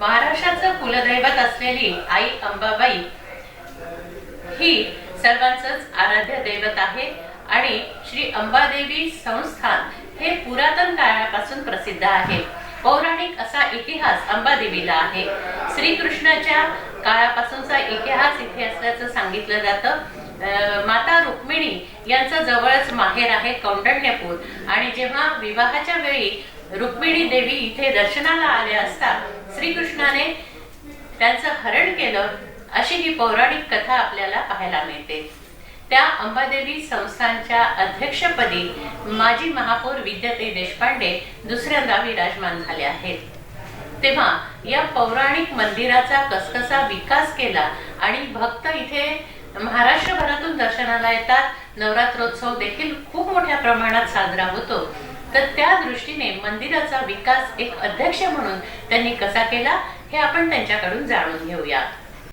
महाराष्ट्राचं कुलदैवत असलेली आई अंबाबाई ही सर्वांचंच आराध्य दैवत आहे आणि श्री अंबादेवी संस्थान हे पुरातन काळापासून प्रसिद्ध आहे। पौराणिक असा इतिहास अंबादेवीला आहे। श्रीकृष्णाच्या काळापासूनचा इतिहास इथे असल्याचं सांगितलं जातं। माता रुक्मिणी यांचं जवळच माहेर आहे कौंडण्यपूर आणि जेव्हा विवाहाच्या वेळी रुक्मिणी देवी इथे दर्शनाला आल्या असता श्रीकृष्णाने त्यांचं हरण केलं अशी ही पौराणिक कथा आपल्याला पाहायला मिळते। त्या अंबादेवी संस्थानच्या अध्यक्षपदी माजी महापौर विद्याताई देशपांडे दुसऱ्यांदा विराजमान झाले आहेत। तेव्हा या पौराणिक मंदिराचा कसकसा विकास केला आणि भक्त इथे महाराष्ट्रभरातून दर्शनाला येतात। नवरात्रोत्सव देखील खूप मोठ्या प्रमाणात साजरा होतो। तर त्या दृष्टीने मंदिराचा विकास एक अध्यक्ष म्हणून त्यांनी कसा केला हे आपण त्यांच्याकडून जाणून घेऊया।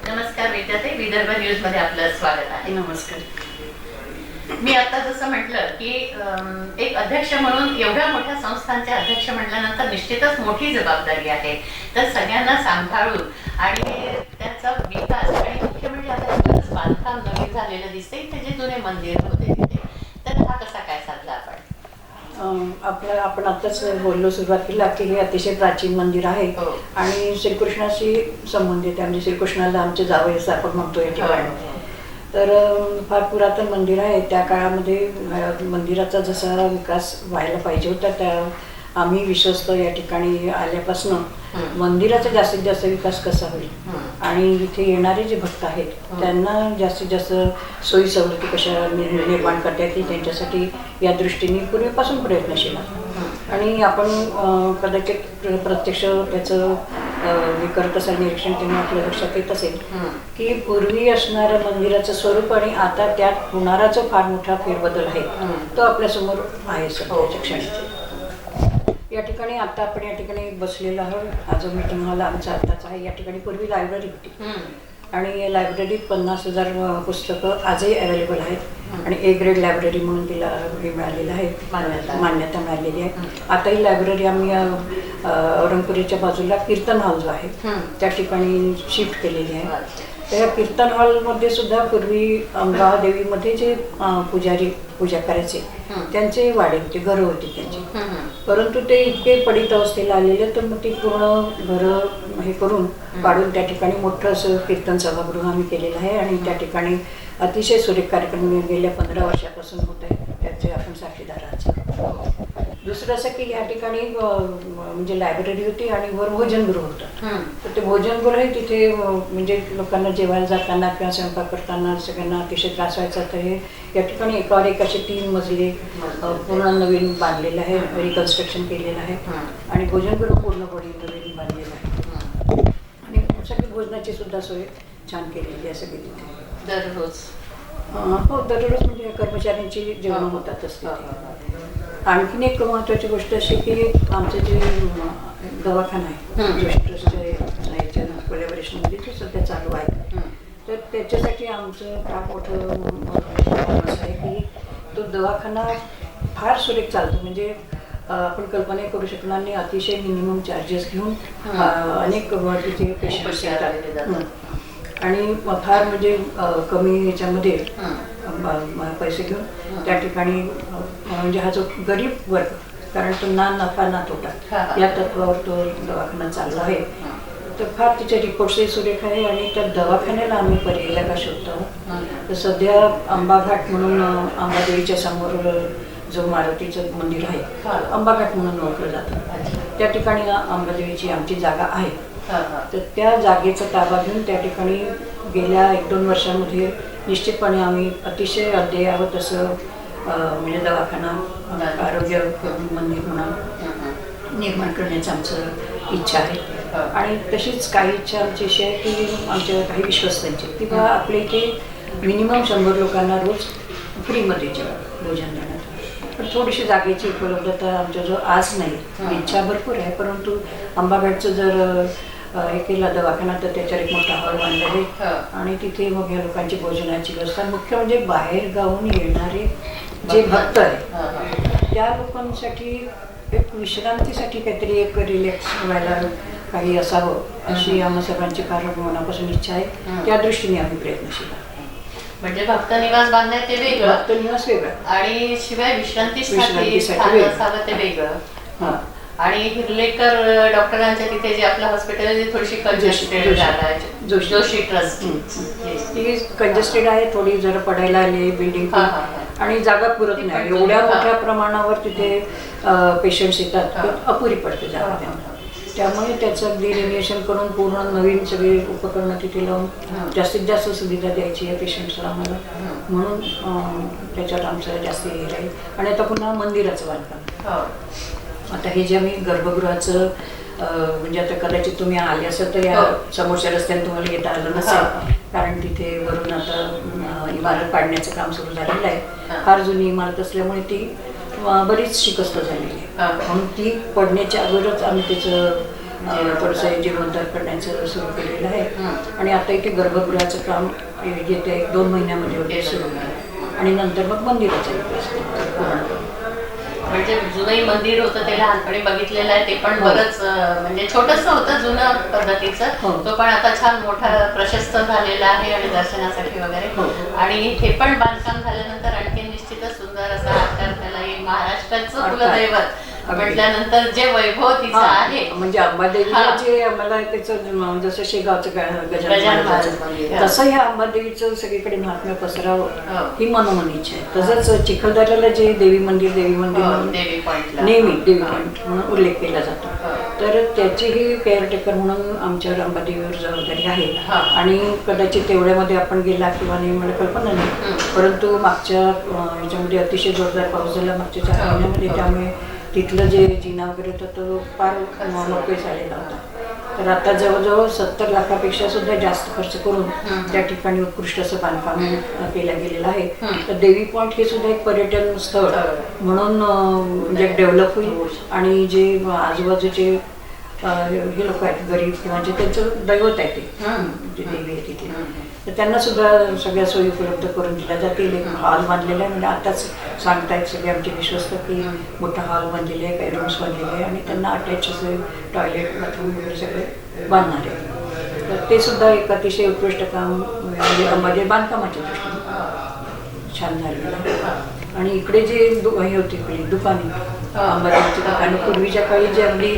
नमस्कार विद्याताई, विदर्भ न्यूज मध्ये आपलं स्वागत आहे। नमस्कार। मी आता जसं म्हटलं की एक अध्यक्ष म्हणून एवढ्या मोठ्या संस्थांचे अध्यक्ष म्हटल्यानंतर निश्चितच मोठी जबाबदारी आहे। तर सगळ्यांना सांभाळून आणि त्याचा विकास आणि मुख्य म्हणजे आता बांधकाम नवीन झालेलं दिसते इथे जे जुने मंदिर होते तिथे, तर हा कसा काय साधला आपण? आपण आताच बोललो सुरुवातीला की हे अतिशय प्राचीन मंदिर आहे आणि श्रीकृष्णाशी संबंधित आहे। म्हणजे श्रीकृष्णाला आमचे जावई असं आपण म्हणतो या ठिकाणी। तर फार पुरातन मंदिर आहे। त्या काळामध्ये मंदिराचा जसा विकास व्हायला पाहिजे होता त्या आम्ही विश्वस्त या ठिकाणी आल्यापासून मंदिराचा जास्तीत जास्त विकास कसा होईल आणि इथे येणारे जे भक्त आहेत त्यांना जास्तीत जास्त सोयी सवलती कशा निर्माण करता येतील त्यांच्यासाठी या दृष्टीने पूर्वीपासून प्रयत्नशील आहे। आणि आपण कदाचित प्रत्यक्ष त्याचं हे करत असाल निरीक्षण तेव्हा आपल्या लक्षात येत असेल की पूर्वी असणारं मंदिराचं स्वरूप आणि आता त्यात होणाराचा फार मोठा फेरबदल आहे तो आपल्यासमोर आहे सध्याच्या क्षणी। या ठिकाणी आता आपण या ठिकाणी बसलेलो आहोत। हा जो मीटिंग हॉल आमचा आताच आहे। या ठिकाणी पूर्वी लायब्ररी होती आणि लायब्ररीत 50,000 पुस्तकं आजही अवेलेबल आहेत आणि ए ग्रेड लायब्ररी म्हणून तिला हे मिळालेलं आहे, मान्यता मिळालेली आहे। आता ही लायब्ररी आम्ही औरंगपुरीच्या बाजूला कीर्तन हॉल जो आहे त्या ठिकाणी शिफ्ट केलेली आहे। त्या कीर्तन हॉलमध्ये सुद्धा पूर्वी अंबादेवीमध्ये जे पुजारी पूजा करायचे त्यांचे वाडे होते, घरं होती त्यांची, परंतु ते इतके पडित अवस्थेला आलेले तर मग ती पूर्ण घरं हे करून काढून त्या ठिकाणी मोठं असं कीर्तन सभागृह आम्ही केलेलं आहे आणि त्या ठिकाणी अतिशय सुरेख कार्यक्रम गेल्या 15 वर्षापासून होत आहे, त्याचे आपण साक्षीदार आहात। दुसरं असं की या ठिकाणी म्हणजे लायब्ररी होती आणि वर भोजनगृह होतं। तर ते भोजनगृह तिथे म्हणजे लोकांना जेवायला जाताना किंवा स्वयंपाक करताना सगळ्यांना अतिशय त्रास व्हायचा। तर हे या ठिकाणी एकावर एक असे 3 मजले पूर्ण नवीन बांधलेलं आहे, रिकन्स्ट्रक्शन केलेलं आहे आणि भोजनगृह पूर्णपणे नवीन बांधलेलं आहे आणि सगळी भोजनाची सुद्धा सोय छान केलेली आहे सगळी तिथे दररोज। हो, दररोज म्हणजे कर्मचाऱ्यांची जेवण होतातच तिथे। आणखीन एक महत्त्वाची गोष्ट अशी की आमचं जे दवाखाना आहे ट्रस्टच्या कोलॅबोरेशनमध्ये ते सध्या चालू आहे। तर त्याच्यासाठी आमचं फार मोठं असं आहे की तो दवाखाना फार सुरेख चालतो। म्हणजे आपण कल्पना करू शकणार नाही, अतिशय मिनिमम चार्जेस घेऊन अनेक तिथे पेशंट्स येतात आणि फार म्हणजे कमी ह्याच्यामध्ये पैसे घेऊन त्या ठिकाणी म्हणजे हा जो गरीब वर्ग, कारण तो ना नफा ना तोटा या तत्वावर तो दवाखाना चालला आहे। तर फार तिचे रिपोर्ट्सही सुरेख आहे आणि त्या दवाखान्याला आम्ही पर्याय का शोधतो। तर सध्या आंबाघाट म्हणून अंबादेवीच्या समोर जो मारुतीचं मंदिर आहे आंबाघाट म्हणून ओळखलं जातं, त्या ठिकाणी अंबादेवीची आमची जागा आहे। तर त्या जागेचा ताबा घेऊन त्या ठिकाणी गेल्या 1-2 वर्षांमध्ये निश्चितपणे आम्ही अतिशय अद्ययावत असं म्हणजे दवाखाना आरोग्य मंदिर म्हणून निर्माण करण्याचं आमचं इच्छा आहे। आणि तशीच काही इच्छा आमची अशी आहे की आमच्या काही विश्वस्तांची किंवा आपल्या इथे मिनिमम 100 लोकांना रोज फ्रीमध्ये जेवण भोजन देण्यात। पण थोडीशी जागेची उपलब्धता आमच्याजवळ आज नाही, इच्छा भरपूर आहे, परंतु आंबाघाटचं जर हे केला दवाखाना तर त्याच्यावर एक मोठा हॉल बांधला आहे आणि तिथे मग या लोकांची भोजनाची व्यवस्था, मुख्य म्हणजे बाहेर गावून येणारे जे भक्त आहेत त्या लोकांसाठी एक विश्रांतीसाठी काहीतरी एक रिलॅक्स व्हायला काही असावं अशी आम्हा सर्वांची फार मनापासून इच्छा आहे. त्या दृष्टीने आम्ही प्रयत्नशील आहोत. म्हणजे भक्त निवास बांधण्यात ते वेगळं, भक्त निवास वेगळं आणि शिवाय विश्रांतीसाठी विश्रांतीसाठी स्थान वेगळं. असावं ते वेगळं. हां. आणि हिरलेकर डॉक्टरांच्या तिथे जे आपलं हॉस्पिटल आहे ते थोडीशी कंजेस्टेड जागा आहे. जोशी ट्रस्ट ती कंजेस्टेड आहे, थोडी जरा पडायला आली बिल्डिंग हां, हां, हां. आणि जागा पुरत ती नाही. पण एवढ्या हां. मोठ्या प्रमाणावर तिथे पेशंट्स येतात हां. की अपुरी पडते जागा हां. त्यांना. त्यामुळे त्याचं डिलिनिएशन करून पूर्ण नवीन सगळे उपकरणं तिथे लावून जास्तीत जास्त सुविधा द्यायची आहे पेशंट्सला आम्हाला. म्हणून त्याच्यात आमचं जास्त हे राहील. आणि आता पुन्हा मंदिराचं बांधकाम. आता हे जे आम्ही गर्भगृहाचं म्हणजे आता कदाचित तुम्ही आले असाल तर या समोरच्या रस्त्याने तुम्हाला येता आलं नसेल, कारण तिथे वरून आता इमारत पाडण्याचं काम सुरू झालेलं आहे. फार जुनी इमारत असल्यामुळे ती बरीच शिकस्त झालेली आहे. म्हणून ती पडण्याच्या अगोदरच आम्ही त्याचं थोडंसं जीर्णोद्धार करण्याचं सुरू केलेलं आहे. आणि आता इथे गर्भगृहाचं काम येत्या 1-2 महिन्यामध्ये वगैरे सुरू होणार आणि नंतर मग मंदिराचं पूर्ण. म्हणजे जुनंही मंदिर होतं ते लहानपणी बघितलेलं आहे, ते पण बरंच म्हणजे छोटंसं होतं जुनं पद्धतीचं. तो पण आता छान मोठा प्रशस्त झालेला आहे आणि दर्शनासाठी वगैरे. आणि हे पण बांधकाम झाल्यानंतर आणखी निश्चितच सुंदर असा आकार त्याला येईल. महाराष्ट्राचं कुलदैवत म्हटल्यानंतर जे वैभव तिचं आहे, म्हणजे अंबादेवीला जे आम्हाला त्याचं जसं शेगावचं गजानन महाराज तसं ह्या अंबादेवीचं सगळीकडे महात्म्य पसरावं ही मनोमन इच्छा आहे. तसंच चिखलदऱ्याला जे देवी मंदिर नेहमी देवी पॉईंट म्हणून उल्लेख केला जातो, तर त्याचीही केअरटेकर म्हणून आमच्यावर अंबादेवीवर जबाबदारी आहे. आणि कदाचित तेवढ्यामध्ये आपण गेला किंवा नाही मला कल्पना नाही, परंतु मागच्या ह्याच्यामध्ये अतिशय जोरदार पाऊस झाला मागच्या 4 महिन्यामध्ये. त्यामुळे तिथलं जे जिना वगैरे होतं तो फार मोकळे झालेला होता. तर आता जवळजवळ 70 लाखापेक्षा सुद्धा जास्त खर्च करून त्या ठिकाणी उत्कृष्ट असं बांधकाम केलं गेलेलं आहे. तर देवी पॉईंट हे सुद्धा एक पर्यटन स्थळ म्हणून म्हणजे डेव्हलप होईल. आणि जे आजूबाजूचे हे लोक आहेत गरीब किंवा जे त्यांचं दैवत आहे ते जे देवी आहे तिथे, तर त्यांना सुद्धा सगळ्या सोयी उपलब्ध करून दिल्या जातील. एक हॉल बांधलेला आहे, म्हणजे आताच सांगतायत सगळे आमचे विश्वस्त की मोठा हॉल बांधलेले आहे, काही रूम्स बांधलेले आहे आणि त्यांना अटॅच असे टॉयलेट बाथरूम वगैरे सगळे बांधणार आहे. तर ते सुद्धा एक अतिशय उत्कृष्ट काम म्हणजे बांधकामाच्या दृष्टीने छान झालेलं आहे. आणि इकडे जे हे होते दुकाने अंबादेवीची दुकानं पूर्वीच्या काळी जे अगदी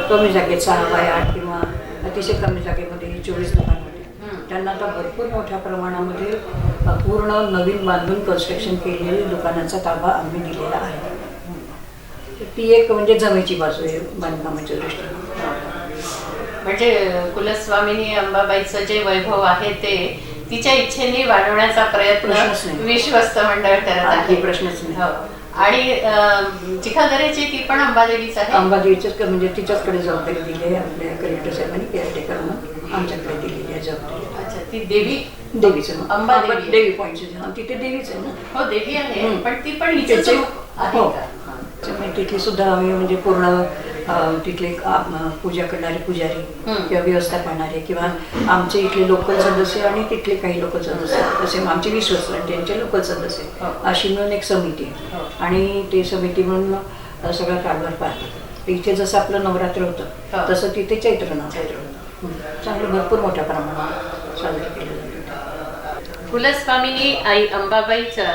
कमी जागेत 6 बाय 8 किंवा अतिशय कमी जागेमध्ये 24 दुकानं होते, त्यांना आता भरपूर मोठ्या प्रमाणामध्ये पूर्ण नवीन बांधून कन्स्ट्रक्शन केलेली दुकानाचा ताबा आम्ही दिलेला आहे. तर ती एक म्हणजे जमेची बाजू आहे बांधकामाच्या दृष्टीने. म्हणजे कुलस्वामिनी अंबाबाईचं जे वैभव आहे ते तिच्या इच्छेने वाढवण्याचा प्रयत्न विश्वस्त मंडळ करत आहे. प्रश्नच नाही. आणि चिखलदऱ्याची ती पण अंबादेवीच आहे. अंबादेवीच म्हणजे तिच्याचकडे जबाबदारी दिली आहे आपल्या कलेक्टर साहेबांनी, केअरटेकर म्हणून आमच्याकडे दिलेली आहे जबाबदारी. अच्छा, ती देवीचं अंबादेवी देवी पॉईंट तिथे देवीच आहे ना. हो देवी आहे, पण ती पण हिचेच आहे का? तिथली सुद्धा आम्ही म्हणजे पूर्ण तिथले पूजा करणारे पुजारी किंवा व्यवस्था पाहणारे किंवा आमचे इथले लोकल सदस्य आणि तिथले काही लोकल सदस्य, तसे आमचे विश्वस्त त्यांचे लोकल सदस्य अशी मिळून एक समिती आहे. आणि ते समिती म्हणून सगळा कारभार पाहतात. इथे जसं आपलं नवरात्र होतं तसं तिथे चैत्र नवरात्र होतं. चांगलं भरपूर मोठ्या प्रमाणात साजरं केलं जातं. कुलस्वामिनी आई अंबाबाईच्या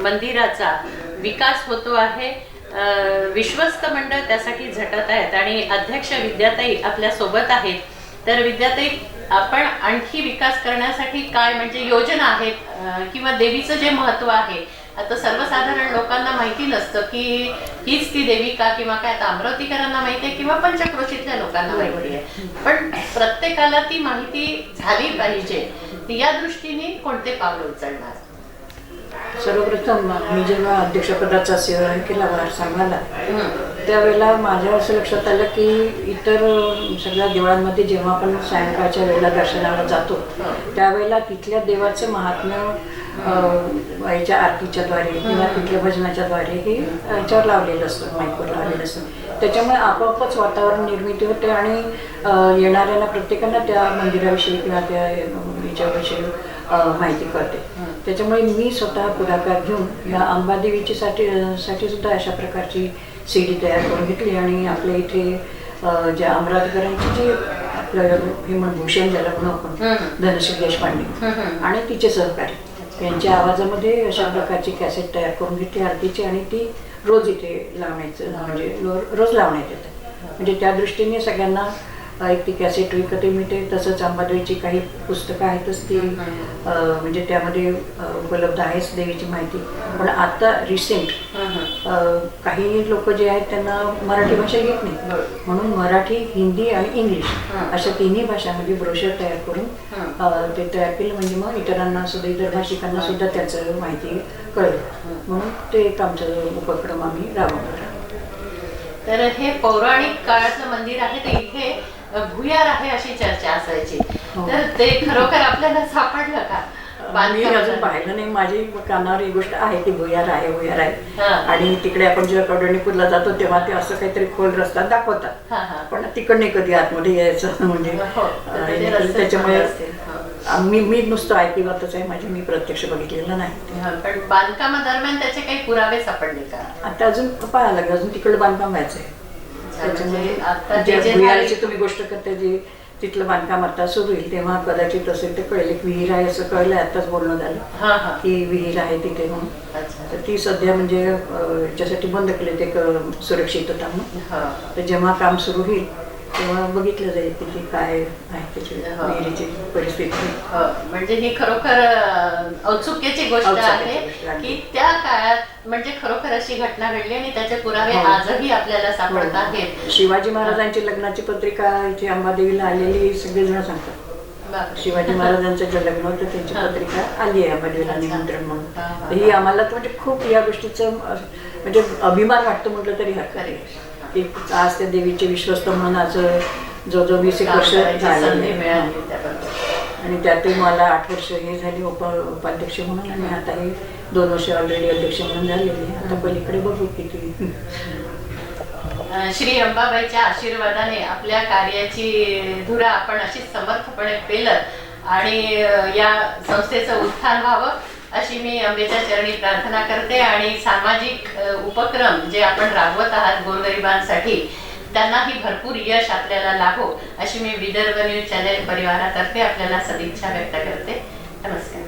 मंदिराचा विकास होतो आहे. विश्वस्त मंडळ त्यासाठी झटत आहेत आणि अध्यक्ष विद्याताई आपल्या सोबत आहेत. तर विद्याताई, आपण आणखी विकास करण्यासाठी काय म्हणजे योजना आहेत किंवा देवीचं जे महत्त्व आहे, आता सर्वसाधारण लोकांना माहिती नसतं की हीच ती देवी का किंवा काय. आता अमरावतीकरांना माहिती आहे किंवा पंचक्रोशीतल्या लोकांना माहिती आहे, पण प्रत्येकाला ती माहिती झाली पाहिजे. या दृष्टीने कोणते पावलं उचलणार? सर्वप्रथम मी जेव्हा अध्यक्षपदाचा सेवा केला सांगायला, त्यावेळेला माझ्या असं लक्षात आलं की इतर सगळ्या देवळांमध्ये जेव्हा आपण सायंकाळच्या वेळेला दर्शनाला जातो त्यावेळेला तिथल्या देवाचं महात्म्य याच्या आरतीच्याद्वारे किंवा तिथल्या भजनाच्याद्वारे हे याच्यावर लावलेलं असतं, माईकवर लावलेलं असतं. त्याच्यामुळे आपोआपच वातावरण निर्मिती होते आणि येणाऱ्यांना प्रत्येकांना त्या मंदिराविषयी किंवा त्या याच्याविषयी माहिती कळते. त्याच्यामुळे मी स्वतः पुढाकार घेऊन या अंबादेवीची साठी सुद्धा अशा प्रकारची CD तयार करून घेतली आणि आपल्या इथे ज्या अमरावतीकरांची जी आपलं हे म्हणून भूषण ज्याला म्हणू आपण धनश्री देशपांडे आणि तिचे सहकारी त्यांच्या आवाजामध्ये अशा प्रकारची कॅसेट तयार करून घेतली आरतीची आणि ती रोज इथे लावण्याचं म्हणजे रोज लावण्यात येतं. म्हणजे त्या दृष्टीने सगळ्यांना एक ती कॅसेट विकत मिळते. तसंच अंबादेवीची काही पुस्तकं आहेतच ती म्हणजे त्यामध्ये उपलब्ध आहेच देवीची माहिती. पण आता रिसेंट काही लोक जे आहेत त्यांना मराठी भाषा येत नाही म्हणून मराठी, हिंदी आणि इंग्लिश अशा तिन्ही भाषांमध्ये ब्रोशर तयार करून ते तयार केलं म्हणजे मग इतरांना सुद्धा इतर भाषिकांना सुद्धा त्याचं माहिती कळेल म्हणून ते एक आमचं उपक्रम आम्ही राबवतो. तर हे पौराणिक काळातलं मंदिर आहे ते इथे भुयार आहे अशी चर्चा असायची. तर ते खरोखर आपल्याला सापडलं का? मी अजून पाहिलं नाही. माझी कानावर ही गोष्ट आहे की भुयार आहे आणि तिकडे आपण जेव्हा कौंडण्यपूरला जातो तेव्हा ते असं काहीतरी खोल रस्ता दाखवतात पण तिकडे कधी आतमध्ये यायचं म्हणजे त्याच्यामुळे मी नुसतं ऐकिवातच आहे माझी, मी प्रत्यक्ष बघितलेलं नाही. पण बांधकामादरम्यान त्याचे काही पुरावे सापडले का? आता अजून पाहायला लागेल, अजून तिकडे बांधकाम व्हायचंय. त्याच्यामुळे भुयाराची तुम्ही गोष्ट करते जी तिथलं बांधकाम आता सुरू होईल तेव्हा कदाचित असेल ते कळेल. एक विहीर आहे असं कळलं, आताच बोलणं झालं की विहीर आहे तिथे म्हणून. तर ती सध्या म्हणजे याच्यासाठी बंद केली ते सुरक्षितता म्हणून. तर जेव्हा काम सुरू होईल तेव्हा बघितलं जाईल की ती काय आहे त्याची विहिरीची परिस्थिती. म्हणजे ही खरोखर औत्सुक्याची गोष्ट आहे की त्या काळात म्हणजे खरोखर अशी घटना घडली आणि त्याचे पुरावे आजही आपल्याला सापडत आहेत. शिवाजी महाराजांची लग्नाची पत्रिका इथे अंबादेवीला आलेली सगळेजण सांगतात. शिवाजी महाराजांचं जे लग्न होतं त्यांची पत्रिका आली आहे अंबादेवीला निमंत्रण म्हणून. ही आम्हाला तर म्हणजे खूप या गोष्टीचं म्हणजे अभिमान वाटतो म्हटलं तरी हरकत नाही. आज त्या देवीचे विश्वस्त म्हणून आज जवळजवळ 20 वर्ष झाले आणि त्यातही मला 8 वर्ष हे झाली उपाध्यक्ष म्हणून आणि आता हे 2 वर्ष ऑलरेडी अध्यक्ष म्हणून झालेली. आता पलीकडे बघू किती. श्री अंबाबाईच्या आशीर्वादाने आपल्या कार्याची धुरा आपण अशीच समर्थपणे पेलत आणि या संस्थेचं उत्थान व्हावं अशी मी अंबेच्या चरणी प्रार्थना करते. आणि सामाजिक उपक्रम जे आपण राबवत आहात गोरगरिबांसाठी त्यांनाही भरपूर यश आपल्याला लाभो अशी मी विदर्भ न्यूज चॅनेल परिवारातर्फे आपल्याला सदिच्छा व्यक्त करते. नमस्कार.